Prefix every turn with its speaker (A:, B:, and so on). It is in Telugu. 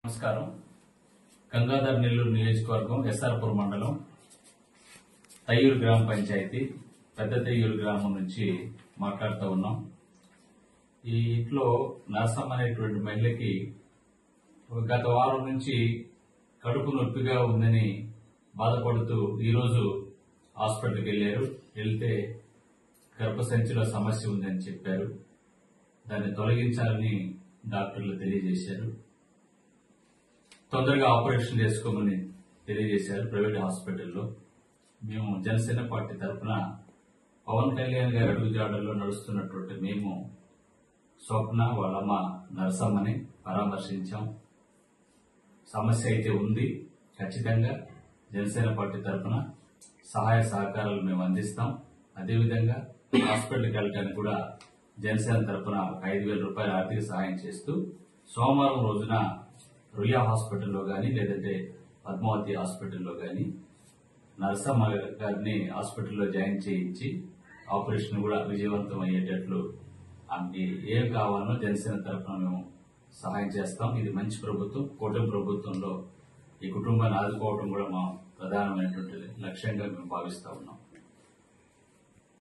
A: నమస్కారం. గంగాధర్ నెల్లూరు నియోజకవర్గం ఎస్ఆర్పూర్ మండలం తయ్యూరు గ్రామ పంచాయతీ పెద్ద తయ్యూరు గ్రామం నుంచి మాట్లాడుతూ ఉన్నాం. ఈ ఇంట్లో నరసమ్మ అనేటువంటి మహిళకి గత వారం నుంచి కడుపు నొప్పిగా ఉందని బాధపడుతూ ఈరోజు హాస్పిటల్కి వెళ్తే గర్భసంచిలో సమస్య ఉందని చెప్పారు. దాన్ని తొలగించాలని డాక్టర్లు తెలియజేశారు. తొందరగా ఆపరేషన్ చేసుకోమని తెలియజేశారు ప్రైవేట్ హాస్పిటల్లో. మేము జనసేన పార్టీ తరఫున పవన్ కళ్యాణ్ గారి అడుగుజాడల్లో నడుస్తున్నటువంటి మేము స్వప్న వాళ్ళమ్మ నరసమ్మని పరామర్శించాం. సమస్య అయితే ఉంది. ఖచ్చితంగా జనసేన పార్టీ తరఫున సహాయ సహకారాలు మేము అందిస్తాం. అదేవిధంగా హాస్పిటల్కి వెళ్ళడానికి కూడా జనసేన తరఫున 5,000 రూపాయల ఆర్థిక సహాయం చేస్తూ సోమవారం రోజున రుయా హాస్పిటల్లో గాని లేదంటే పద్మావతి హాస్పిటల్లో గాని నరసమ్మ గారిని హాస్పిటల్లో జాయిన్ చేయించి ఆపరేషన్ కూడా విజయవంతం అయ్యేటట్లు ఆమెకి ఏం కావాలనో జనసేన తరఫున మేము సహాయం చేస్తాం. ఇది మంచి ప్రభుత్వం. కూటమి ప్రభుత్వంలో ఈ కుటుంబాన్ని ఆదుకోవడం కూడా మా ప్రధానమైనటువంటి లక్ష్యంగా మేము భావిస్తా ఉన్నాం.